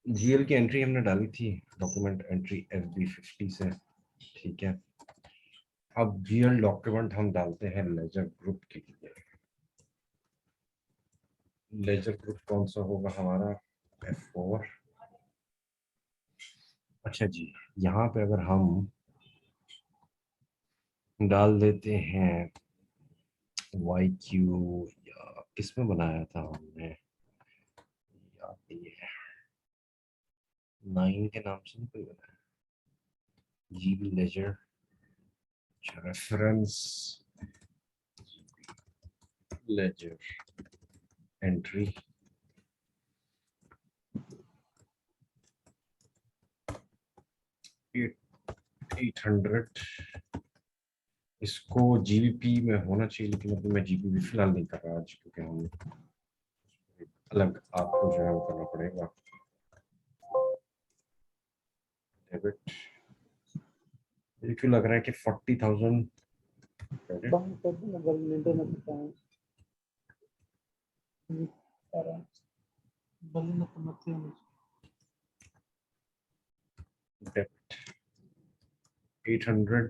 GL की entry हमने डाली थी, डॉक्यूमेंट एंट्री FB50 से, ठीक है। अब जीएल डॉक्यूमेंट हम डालते हैं लेजर ग्रुप के लिए। लेजर ग्रुप कौन सा होगा हमारा? F4। अच्छा जी, यहाँ पे अगर हम डाल देते हैं YQ, या किसमें बनाया था हमने, याद नहीं है, 9 के नाम से नहीं कोई बनाया, GB ledger reference ledger entry 800। इसको जीबीपी में होना चाहिए, लेकिन अभी मैं जीबीपी फिलहाल नहीं कर रहा आज, क्योंकि हम अलग आपको जो है वो करना पड़ेगा। डेबिट, मुझे क्यों लग रहा है कि 40,000 credit. Debit 800,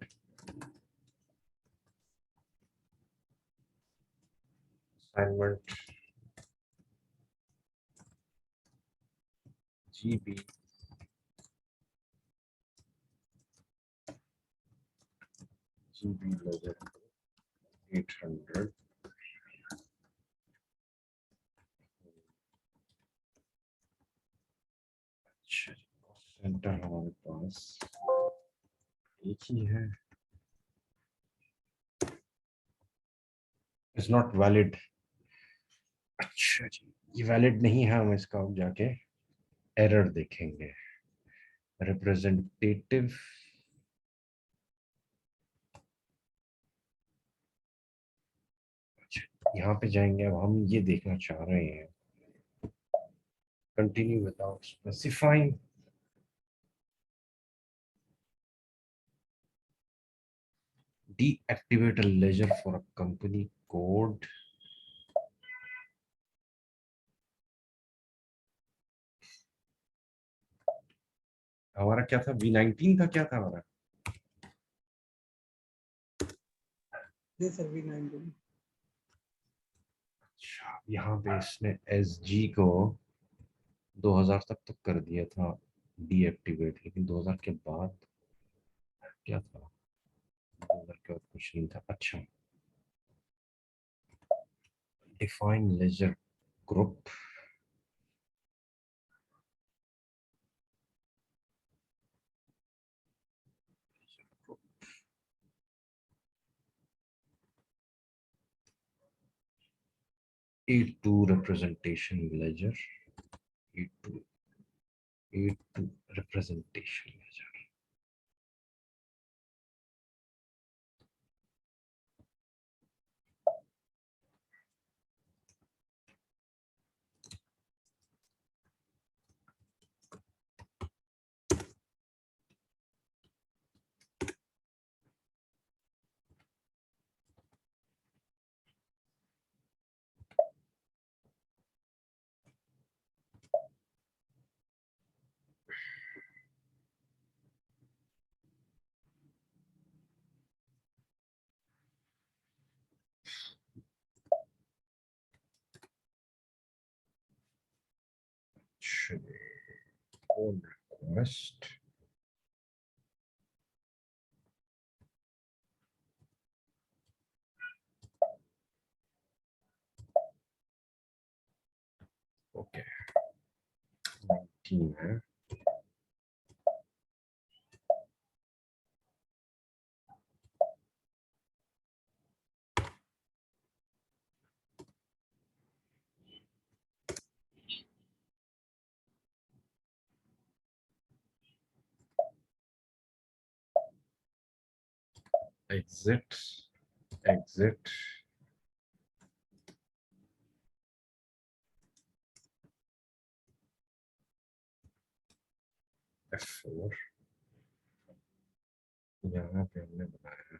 assignment GB ledger 800। अच्छा, सेंटर हमारे पास एक ही है, इज नॉट वैलिड। अच्छा जी, ये वैलिड नहीं है, हम इसका अब जाके एरर देखेंगे। रिप्रेजेंटेटिव, अच्छा यहाँ पे जाएंगे। अब हम ये देखना चाह रहे हैं, continue without specifying, deactivate a ledger for a company code। हमारा क्या था, V19 था, क्या था हमारा? अच्छा, यहाँ पे इसने SG को 2000 तक कर दिया था डीएक्टिवेट, लेकिन 2000 के बाद क्या था? 2000 के बाद कुछ नहीं था। अच्छा, define ledger group, A2 representation ledger, A2 A2 representation ledger। On request, okay 19 है। एग्जिट एग्जिट F4, यहाँ पे हमने बनाया है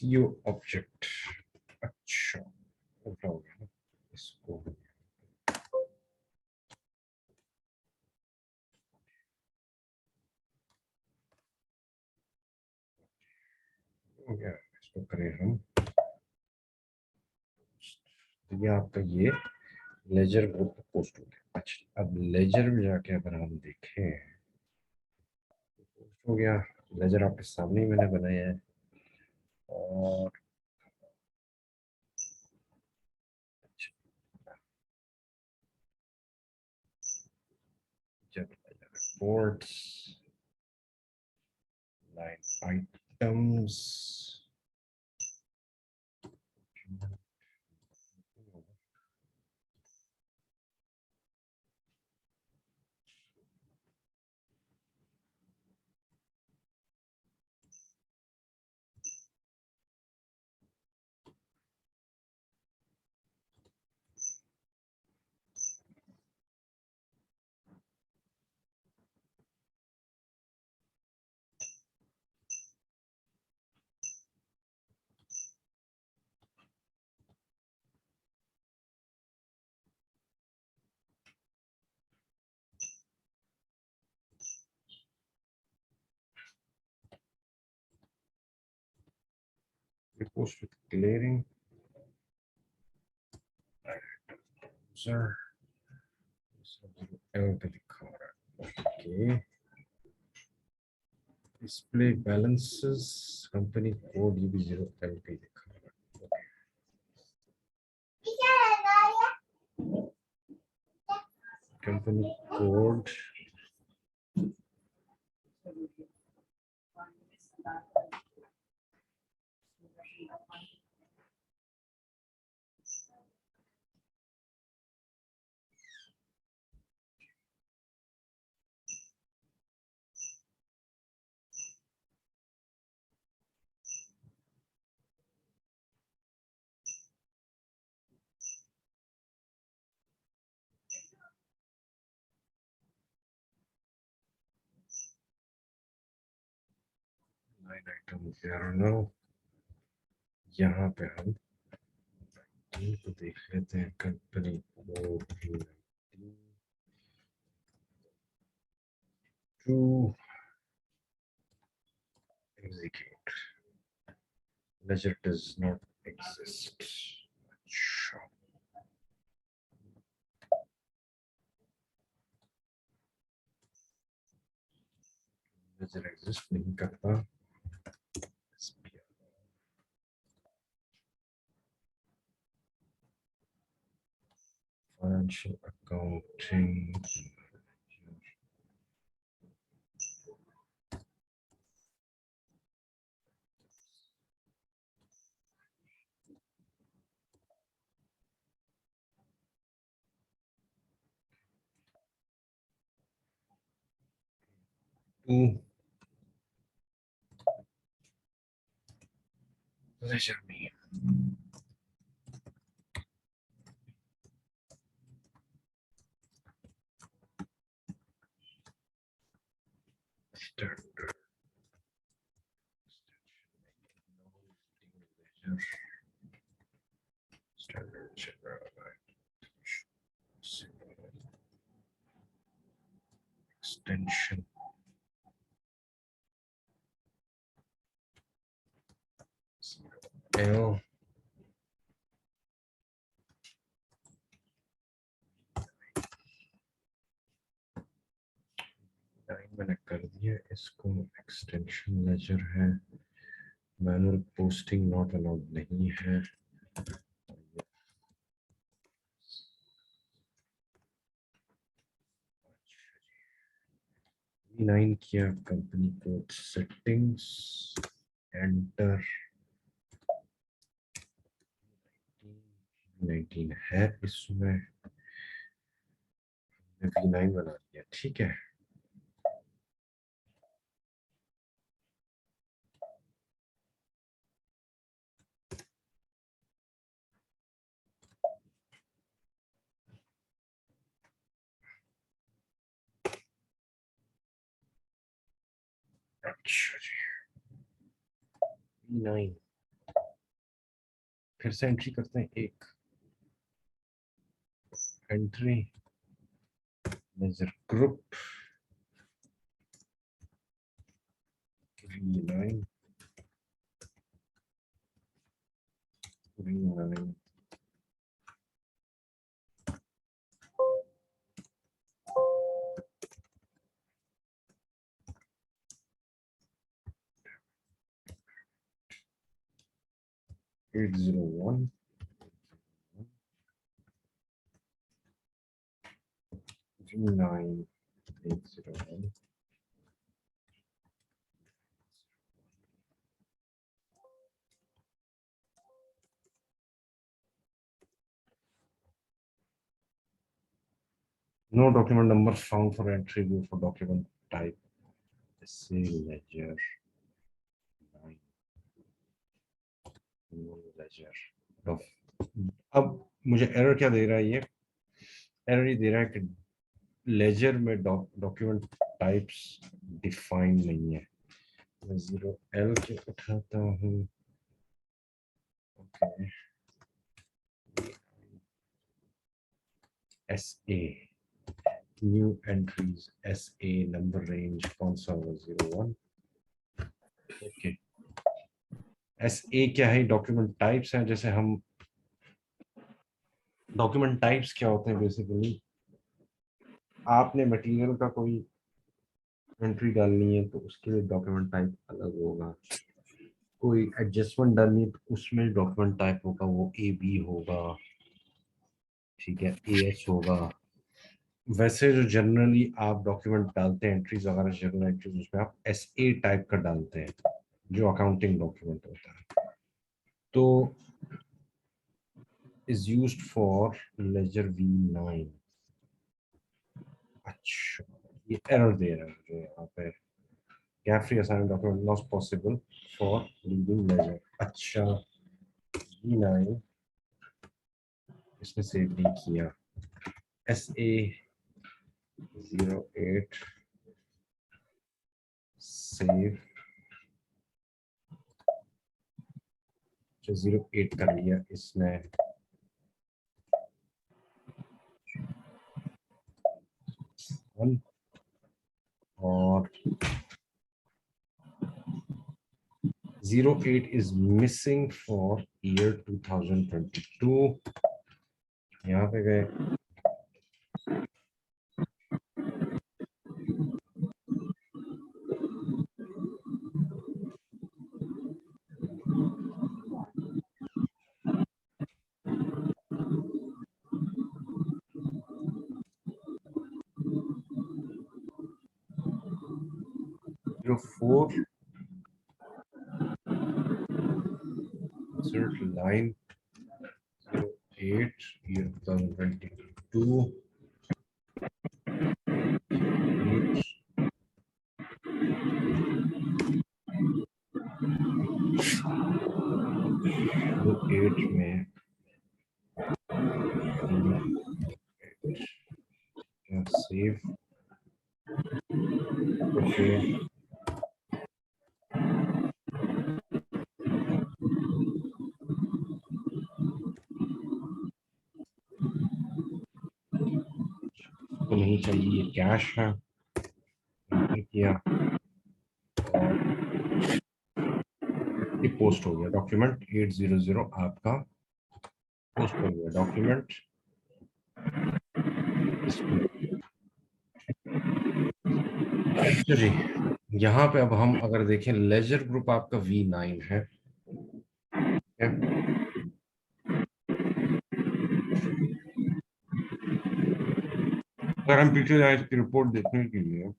सीओ ऑब्जेक्ट, अच्छा उल्टा हो गया ना इसको, हो गया, इसको करें हम। तो ये आपका ये लेजर ग्रुप पोस्ट हो गया। अच्छा अब लेजर में जाके अगर हम देखें, पोस्ट हो गया, लेजर आपके सामने ही मैंने बनाया है। और reports, line items, post with clearing, sir, L पे लिखा हो रहा है। Okay, display balances, company code ये भी 0L पे लिखा हो रहा है। कंपनी कोड लाइन आइटम 0 यहाँ पे हम इनको देख लेते हैं। Company code to execute, ledger does not exist। अच्छा ledger exist नहीं करता। Financial accounting, ledger में standard ledger, standard general extension, L मैंने कर दिया इसको। एक्सटेंशन लेजर है, मैनुअल पोस्टिंग नॉट अलाउड नहीं है। V9 किया, कंपनी कोड सेटिंग्स, एंटर, 19 है इसमें, V9 बना दिया। ठीक है, अच्छा जी V9 फिर से एंट्री करते हैं, एक entry ledger group V9 V9 801 V9 801 No document number found for entry view for document type. Say ledger 9 ledger. अब मुझे एरर क्या दे रहा है, ये एरर ये दे रहा है कि लेजर में डॉक्यूमेंट टाइप्स डिफाइन नहीं है। मैं 0L के उठाता हूँ, okay, SA new entries SA number range कौन सा होगा, 01, ओके। SA क्या है, डॉक्यूमेंट टाइप्स हैं। जैसे हम डॉक्यूमेंट टाइप्स क्या होते हैं, बेसिकली आपने मटेरियल का कोई एंट्री डालनी है तो उसके लिए डॉक्यूमेंट टाइप अलग होगा, कोई एडजस्टमेंट डालनी है तो उसमें डॉक्यूमेंट टाइप होगा, वो AB होगा, ठीक है, AS होगा। वैसे जो जनरली आप डॉक्यूमेंट डालते हैं, एंट्रीज वगैरह, जनरल एंट्रीज, उसमें आप SA टाइप का डालते हैं, जो अकाउंटिंग डॉक्यूमेंट होता है, तो is used for laser V9। अच्छा, ये एरर दे रहा है मुझे यहाँ पे, gap free assignment document not possible for leading ledger। अच्छा, V9 इसने सेव नहीं किया, SA 08 सेव, 08 कर लिया इसने, और 08 is missing for year 2022। यहाँ पे गए, जो 4 insert line 08 year 2022 08 में सेव, ओके, तो नहीं चाहिए, कैश है, किया और ये पोस्ट हो गया डॉक्यूमेंट 800 आपका पोस्ट हो गया डॉक्यूमेंट। अच्छा जी, यहाँ पे अब हम अगर देखें, लेजर ग्रुप आपका V9 है, अगर हम पीछे जाए इसकी रिपोर्ट देखने के लिए,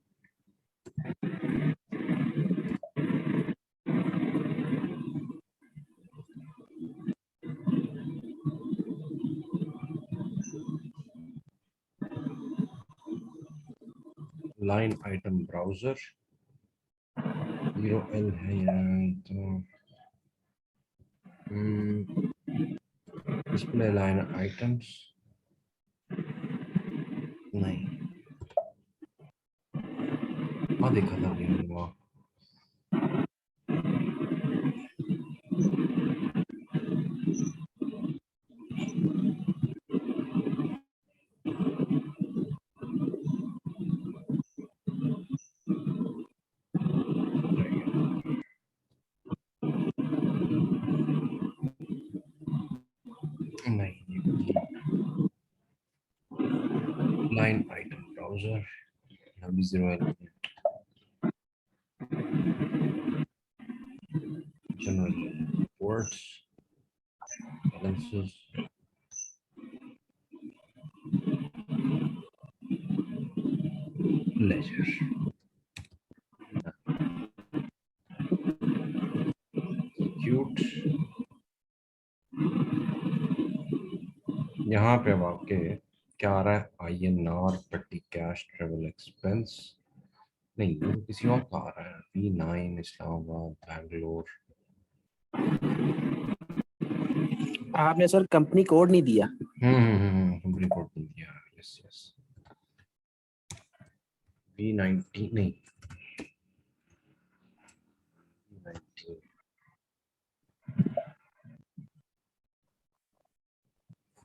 लाइन आइटम ब्राउजर 0L है यहाँ, तो डिस्प्ले लाइन आइटम्स नहीं, हाँ देखा था नहीं हुआ, line item browser, यहाँ भी zero element, general reports, balances, ledger, execute। यहाँ पे अब आपके क्या आ रहा है, INR, petty cash, travel expense, नहीं ये तो किसी और का आ रहा है, V9 इस्लामाबाद, बैंगलोर। आपने सर कंपनी कोड नहीं दिया। कंपनी कोड नहीं दिया। यस यस, V19 नहीं, V19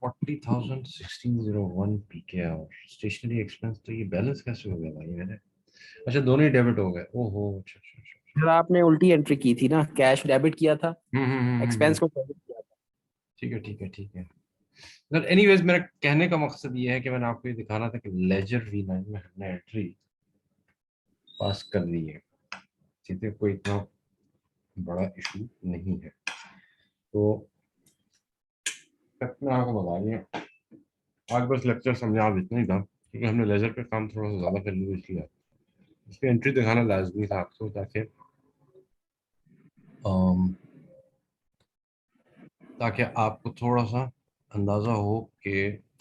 40,000 1601 PK। स्टेशनरी एक्सपेंस, तो ये बैलेंस कैसे हो गया भाई मेरे? अच्छा दोनों ही डेबिट हो गए, ओहो अच्छा अच्छा अच्छा। सर आपने उल्टी एंट्री की थी ना, कैश डेबिट किया था, हम्म। एक्सपेंस को क्रेडिट किया था। ठीक है ठीक है ठीक है। सर एनीवेज, मेरा कहने का मकसद ये है कि मैंने आपको ये दिखाना था कि लेजर V9 में हमने एंट्री पास कर दी है, सीधे कोई इतना बड़ा इशू नहीं है। तो मैं आपको बता दिया, आज बस लेक्चर समझा आप इतना ही था, क्योंकि हमने लेजर पे काम थोड़ा सा ज़्यादा कर लिया, इसलिए इसकी एंट्री दिखाना लाजमी था आपको, अम, ताकि आपको थोड़ा सा अंदाज़ा हो कि